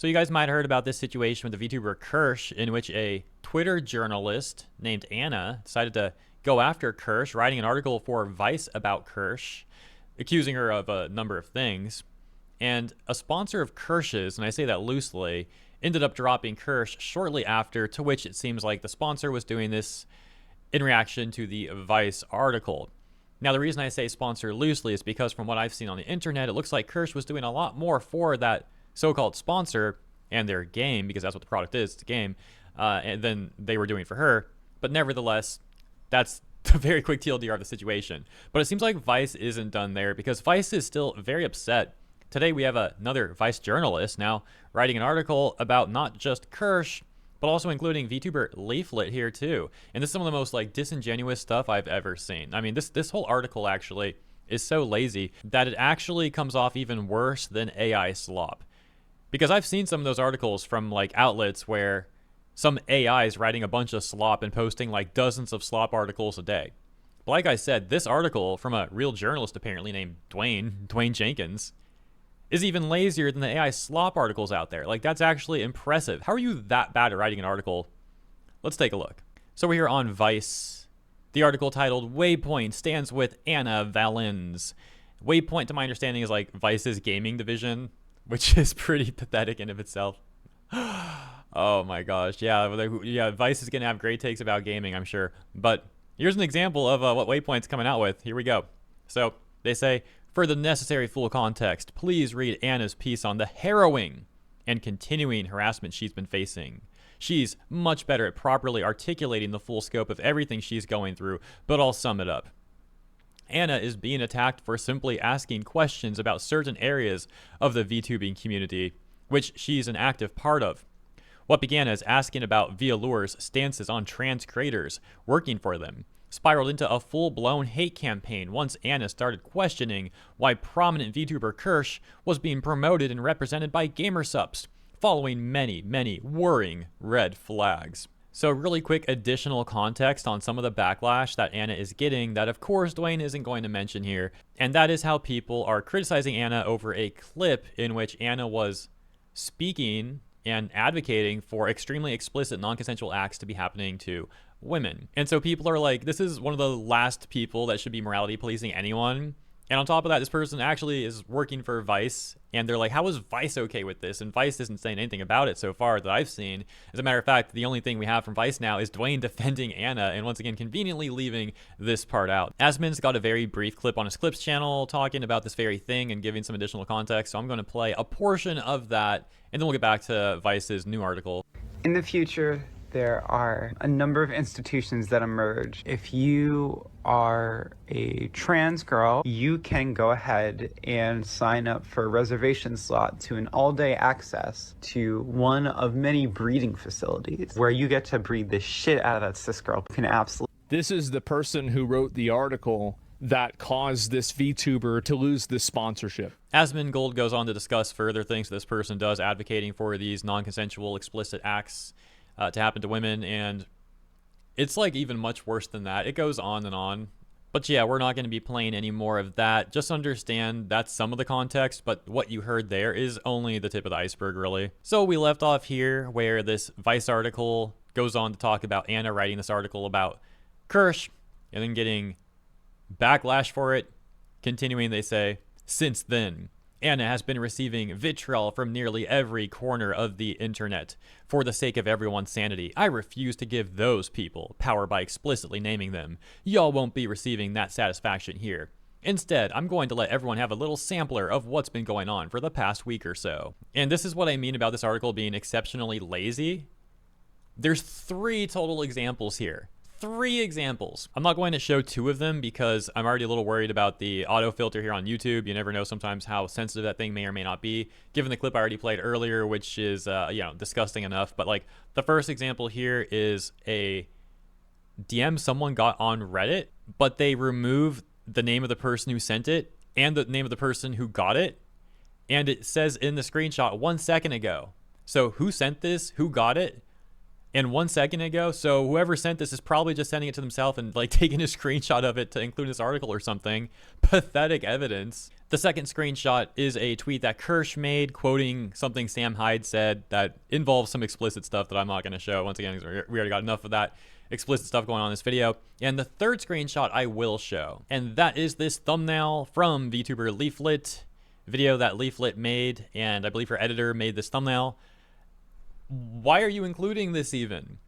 So you guys might have heard about this situation with the VTuber Kirsch, in which a Twitter journalist named Anna decided to go after Kirsch, writing an article for Vice about Kirsch, accusing her of a number of things. And a sponsor of Kirsch's, and I say that loosely, ended up dropping Kirsch shortly after, to which it seems like the sponsor was doing this in reaction to the Vice article. Now, the reason I say sponsor loosely is because from what I've seen on the internet, it looks like Kirsch was doing a lot more for that so-called sponsor and their game, because that's what the product is, it's a game, and then they were doing for her. But nevertheless, that's the very quick TLDR of the situation. But it seems like Vice isn't done there, because Vice is still very upset. Today we have another Vice journalist now writing an article about not just Kirsch, but also including VTuber Leaflet here too. And this is some of the most like disingenuous stuff I've ever seen. I mean, this whole article actually is so lazy that it actually comes off even worse than AI slop. Because I've seen some of those articles from like outlets where some AI is writing a bunch of slop and posting like dozens of slop articles a day. But like I said, this article from a real journalist apparently named Dwayne Jenkins, is even lazier than the AI slop articles out there. Like, that's actually impressive. How are you that bad at writing an article? Let's take a look. So we're here on Vice. The article titled Waypoint stands with Anna Valens. Waypoint, to my understanding, is like Vice's gaming division, which is pretty pathetic in of itself. Oh my gosh. Yeah, Vice is going to have great takes about gaming, I'm sure. But here's an example of what Waypoint's coming out with. Here we go. So they say, for the necessary full context, please read Anna's piece on the harrowing and continuing harassment she's been facing. She's much better at properly articulating the full scope of everything she's going through, but I'll sum it up. Anna is being attacked for simply asking questions about certain areas of the VTubing community, which she's an active part of. What began as asking about VLure's stances on trans creators working for them spiraled into a full-blown hate campaign once Anna started questioning why prominent VTuber Kirsch was being promoted and represented by gamersubs, following many worrying red flags. So really quick additional context on some of the backlash that Anna is getting that of course Dwayne isn't going to mention here, and that is how people are criticizing Anna over a clip in which Anna was speaking and advocating for extremely explicit non-consensual acts to be happening to women. And so people are like, this is one of the last people that should be morality policing anyone. And on top of that, this person actually is working for Vice, and they're like, how is Vice okay with this? And Vice isn't saying anything about it so far that I've seen. As a matter of fact, the only thing we have from Vice now is Dwayne defending Anna, and once again, conveniently leaving this part out. Asmin's got a very brief clip on his Clips channel talking about this very thing and giving some additional context, so I'm going to play a portion of that, and then we'll get back to Vice's new article. In the future, there are a number of institutions that emerge. If you are a trans girl, you can go ahead and sign up for a reservation slot to an all-day access to one of many breeding facilities where you get to breed the shit out of that cis girl. You can absolutely. This is the person who wrote the article that caused this VTuber to lose this sponsorship. Asmin Gold goes on to discuss further things this person does advocating for these non-consensual explicit acts to happen to women, and it's like even much worse than that. It goes on and on. But yeah, we're not going to be playing any more of that. Just understand that's some of the context, but what you heard there is only the tip of the iceberg, really. So we left off here where this Vice article goes on to talk about Anna writing this article about Kirsch and then getting backlash for it. Continuing, they say, since then, Anna has been receiving vitriol from nearly every corner of the internet. For the sake of everyone's sanity, I refuse to give those people power by explicitly naming them. Y'all won't be receiving that satisfaction here. Instead, I'm going to let everyone have a little sampler of what's been going on for the past week or so. And this is what I mean about this article being exceptionally lazy. There's 3 total examples here. 3 examples. I'm not going to show 2 of them because I'm already a little worried about the auto filter here on YouTube. You never know sometimes how sensitive that thing may or may not be, given the clip I already played earlier, which is disgusting enough. But like the first example here is a DM someone got on Reddit, but they removed the name of the person who sent it and the name of the person who got it, and it says in the screenshot 1 second ago. So who sent this, who got it, And 1 second ago, so whoever sent this is probably just sending it to themselves and like taking a screenshot of it to include this article or something. Pathetic evidence. The second screenshot is a tweet that Kirsch made quoting something Sam Hyde said that involves some explicit stuff that I'm not going to show. Once again, we already got enough of that explicit stuff going on in this video. And the third screenshot I will show. And that is this thumbnail from VTuber Leaflet, video that Leaflit made. And I believe her editor made this thumbnail. Why are you including this even?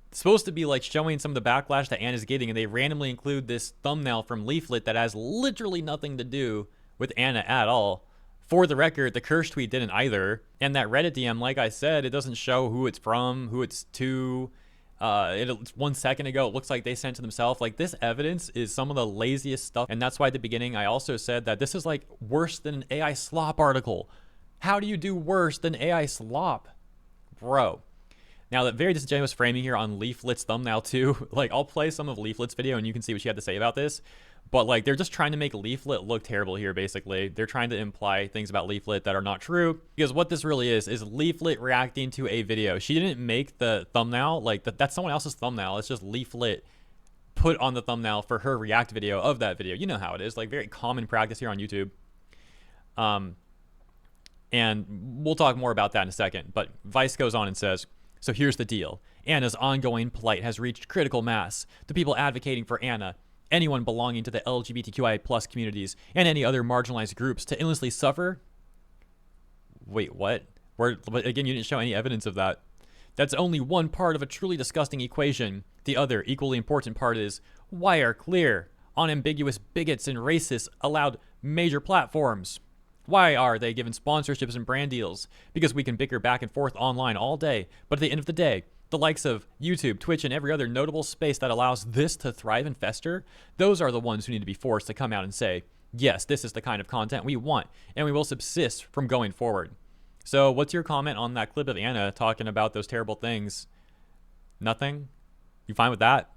It's supposed to be like showing some of the backlash that Anna's getting, and they randomly include this thumbnail from Leaflit that has literally nothing to do with Anna at all. For the record, the Kirsch tweet didn't either. And that Reddit DM, like I said, it doesn't show who it's from, who it's to. It's 1 second ago, it looks like they sent it to themselves. Like, this evidence is some of the laziest stuff. And that's why at the beginning, I also said that this is like worse than an AI slop article. How do you do worse than AI slop? Bro. Now, that very disingenuous framing here on Leaflit's thumbnail too. Like, I'll play some of Leaflit's video and you can see what she had to say about this. But like, they're just trying to make Leaflit look terrible here, basically. They're trying to imply things about Leaflit that are not true. Because what this really is Leaflit reacting to a video. She didn't make the thumbnail. Like, that's someone else's thumbnail. It's just Leaflit put on the thumbnail for her react video of that video. You know how it is. Like, very common practice here on YouTube. And we'll talk more about that in a second. But Vice goes on and says, so here's the deal. Anna's ongoing plight has reached critical mass. The people advocating for Anna, anyone belonging to the LGBTQIA+ communities, and any other marginalized groups to endlessly suffer. Wait, what? But again, you didn't show any evidence of that. That's only one part of a truly disgusting equation. The other, equally important part is, why are clear, unambiguous bigots and racists allowed major platforms? Why are they given sponsorships and brand deals? Because we can bicker back and forth online all day, but at the end of the day, the likes of YouTube, Twitch, and every other notable space that allows this to thrive and fester, those are the ones who need to be forced to come out and say, yes, this is the kind of content we want, and we will subsist from going forward. So what's your comment on that clip of Anna talking about those terrible things? Nothing? You fine with that?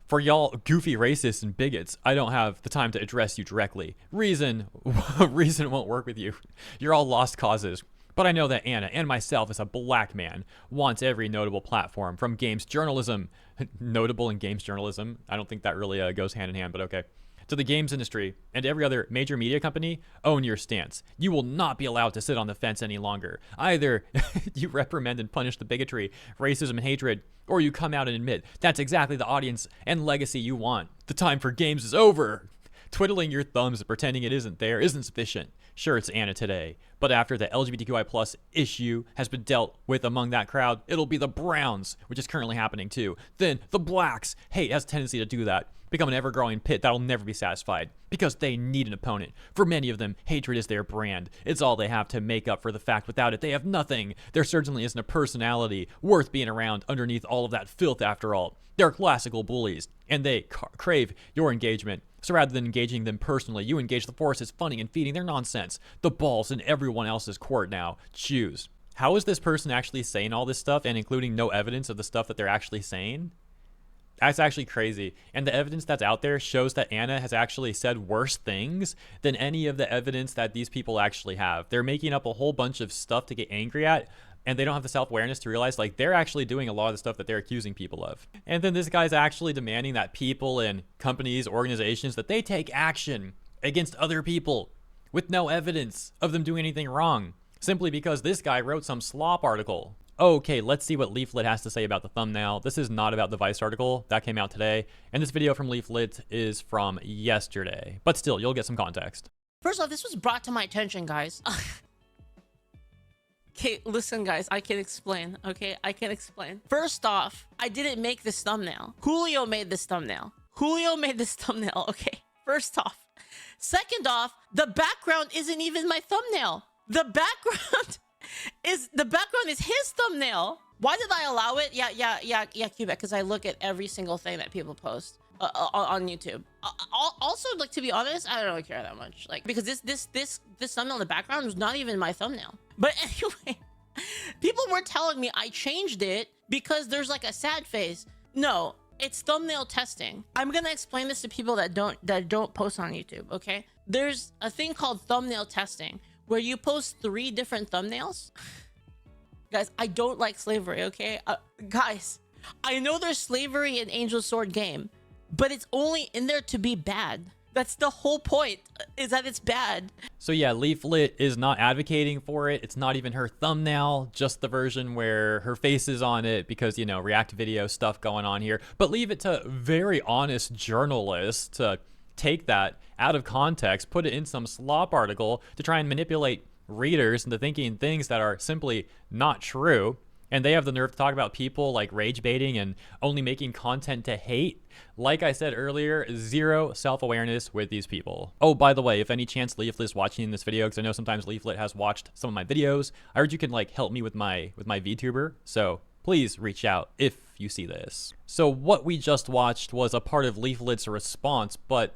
For y'all goofy racists and bigots, I don't have the time to address you directly. Reason won't work with you. You're all lost causes. But I know that Anna and myself as a black man wants every notable platform from games journalism, notable in games journalism. I don't think that really goes hand in hand, but okay. To the games industry and every other major media company, own your stance. You will not be allowed to sit on the fence any longer. Either you reprimand and punish the bigotry, racism, and hatred, or you come out and admit that's exactly the audience and legacy you want. The time for games is over. Twiddling your thumbs and pretending it isn't there isn't sufficient. Sure, it's Anna today, but after the LGBTQI+ issue has been dealt with among that crowd, it'll be the Browns, which is currently happening too. Then the Blacks. Hate has a tendency to do that. Become an ever-growing pit that'll never be satisfied because they need an opponent. For many of them, hatred is their brand. It's all they have to make up for the fact without it they have nothing. There certainly isn't a personality worth being around underneath all of that filth after all. They're classical bullies, and they crave your engagement. So rather than engaging them personally, you engage the forces funding and feeding their nonsense. The ball's in everyone else's court now. Choose. How is this person actually saying all this stuff and including no evidence of the stuff that they're actually saying? That's actually crazy. And the evidence that's out there shows that Anna has actually said worse things than any of the evidence that these people actually have. They're making up a whole bunch of stuff to get angry at, and they don't have the self-awareness to realize like they're actually doing a lot of the stuff that they're accusing people of. And then this guy's actually demanding that people and companies, organizations, that they take action against other people with no evidence of them doing anything wrong, simply because this guy wrote some slop article. Okay, let's see what Leaflit has to say about the thumbnail. This is not about the Vice article that came out today, and this video from Leaflit is from yesterday. But still, you'll get some context. First off, this was brought to my attention, guys. Okay, listen, guys, I can explain, okay? I can explain. First off, I didn't make this thumbnail. Julio made this thumbnail. Okay? First off. Second off, the background isn't even my thumbnail. The background is his thumbnail. Why did I allow it? Yeah, Quebec, because I look at every single thing that people post on YouTube. Also, like, to be honest, I don't really care that much. Like, because this thumbnail in the background was not even my thumbnail. But anyway, people were telling me I changed it because there's like a sad face. No, it's thumbnail testing. I'm gonna explain this to people that don't post on YouTube, okay? There's a thing called thumbnail testing where you post 3 different thumbnails Guys, I don't like slavery, okay? Guys, I know there's slavery in Angel Sword game, but it's only in there to be bad. That's the whole point, is that it's bad. So yeah, Leaflit is not advocating for it. It's not even her thumbnail, just the version where her face is on it because, you know, react video stuff going on here. But leave it to very honest journalists to take that out of context, put it in some slop article to try and manipulate readers into thinking things that are simply not true. And they have the nerve to talk about people like rage baiting and only making content to hate. Like I said earlier, zero self-awareness with these people. Oh, by the way, if any chance Leaflit is watching this video, because I know sometimes Leaflit has watched some of my videos, I heard you can like help me with my VTuber. So please reach out if you see this. So what we just watched was a part of Leaflit's response, but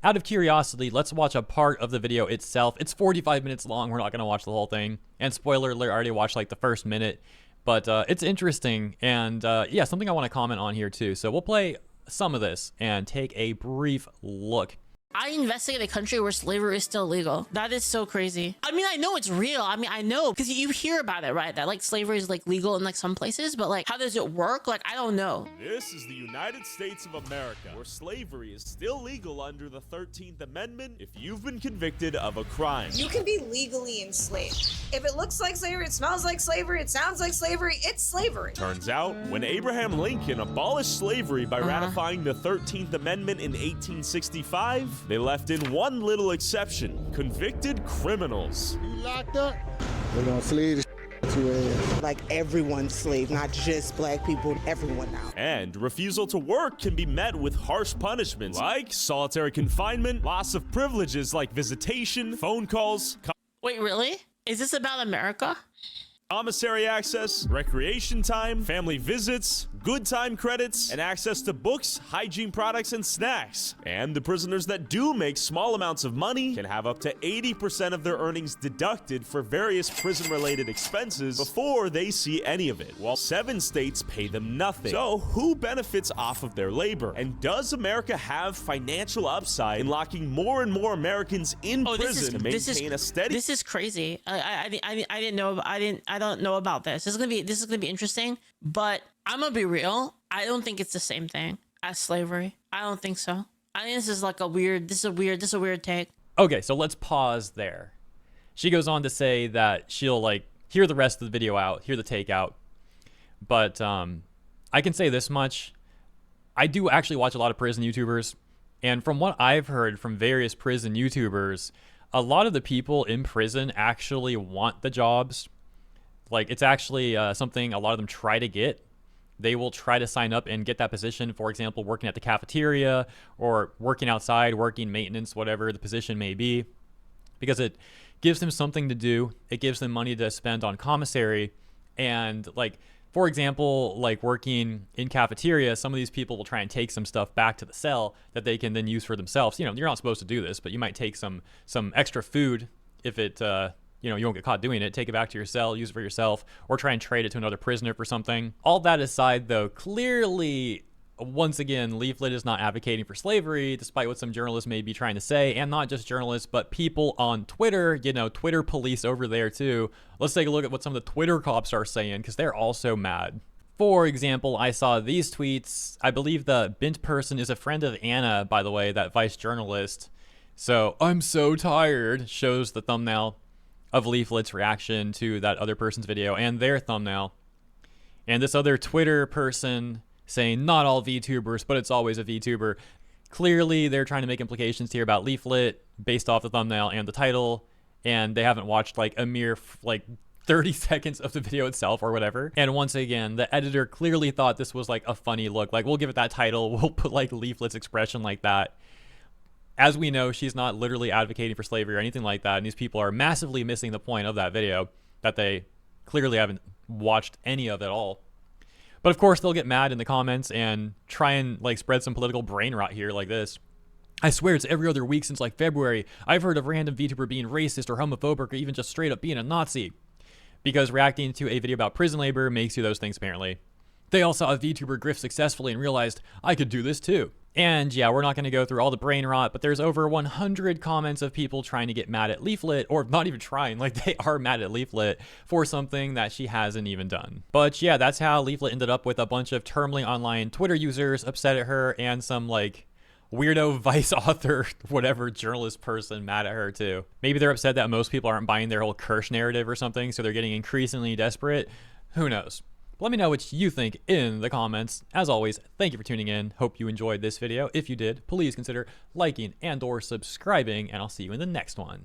out of curiosity, let's watch a part of the video itself. It's 45 minutes long. We're not going to watch the whole thing. And spoiler alert, I already watched like the first minute. But it's interesting, and yeah, something I want to comment on here too. So we'll play some of this and take a brief look. I investigate a country where slavery is still legal. That is so crazy. I mean, I know it's real. I mean, I know because you hear about it, right? That like slavery is like legal in like some places, but like how does it work? Like, I don't know. This is the United States of America, where slavery is still legal under the 13th Amendment if you've been convicted of a crime. You can be legally enslaved. If it looks like slavery, it smells like slavery, it sounds like slavery, it's slavery. Turns out, when Abraham Lincoln abolished slavery by ratifying the 13th Amendment in 1865, they left in one little exception: convicted criminals. You locked up? They're gonna slave the ass. Like everyone's slave, not just black people, everyone now. And refusal to work can be met with harsh punishments like solitary confinement, loss of privileges like visitation, phone calls, Wait, really? Is this about America? commissary access, recreation time, family visits, good time credits, and access to books, hygiene products, and snacks. And the prisoners that do make small amounts of money can have up to 80% of their earnings deducted for various prison-related expenses before they see any of it, while 7 states pay them nothing. So who benefits off of their labor? And does America have financial upside in locking more and more Americans in prison to maintain a steady... This is crazy. I didn't know. I don't know about this. This is gonna be interesting. But I'm gonna be real. I don't think it's the same thing as slavery. I don't think so. I think this is like a weird. This is a weird take. Okay, so let's pause there. She goes on to say that she'll like hear the rest of the video out, hear the take out. But I can say this much. I do actually watch a lot of prison YouTubers. And from what I've heard from various prison YouTubers, a lot of the people in prison actually want the jobs. Like, it's actually something a lot of them try to get. They will try to sign up and get that position, for example, working at the cafeteria or working outside, working maintenance, whatever the position may be, because it gives them something to do. It gives them money to spend on commissary. And, like, for example, like working in cafeteria, some of these people will try and take some stuff back to the cell that they can then use for themselves. You know, you're not supposed to do this, but you might take some extra food if it... you know, you won't get caught doing it. Take it back to your cell, use it for yourself, or try and trade it to another prisoner for something. All that aside, though, clearly, once again, Leaflit is not advocating for slavery, despite what some journalists may be trying to say, and not just journalists, but people on Twitter, you know, Twitter police over there, too. Let's take a look at what some of the Twitter cops are saying, because they're also mad. For example, I saw these tweets. I believe the bent person is a friend of Anna, by the way, that Vice journalist. So, I'm so tired, shows the thumbnail of Leaflit's reaction to that other person's video and their thumbnail. And this other Twitter person saying, not all VTubers, but it's always a VTuber. Clearly, they're trying to make implications here about Leaflit based off the thumbnail and the title, and they haven't watched like a mere like 30 seconds of the video itself or whatever. And once again, the editor clearly thought this was like a funny look. Like, we'll give it that title. We'll put like Leaflit's expression like that. As we know, she's not literally advocating for slavery or anything like that, and these people are massively missing the point of that video, that they clearly haven't watched any of at all. But of course, they'll get mad in the comments and try and like spread some political brain rot here like this. I swear it's every other week since like February. I've heard of random VTuber being racist or homophobic or even just straight up being a Nazi. Because reacting to a video about prison labor makes you those things apparently. They all saw a VTuber grift successfully and realized, I could do this too. And yeah, we're not going to go through all the brain rot, but there's over 100 comments of people trying to get mad at Leaflit, or not even trying, like they are mad at Leaflit for something that she hasn't even done. But yeah, that's how Leaflit ended up with a bunch of Termly Online Twitter users upset at her and some like weirdo Vice author, whatever journalist person mad at her too. Maybe they're upset that most people aren't buying their whole Kirsch narrative or something, so they're getting increasingly desperate. Who knows? Let me know what you think in the comments. As always, thank you for tuning in. Hope you enjoyed this video. If you did, please consider liking and or subscribing, and I'll see you in the next one.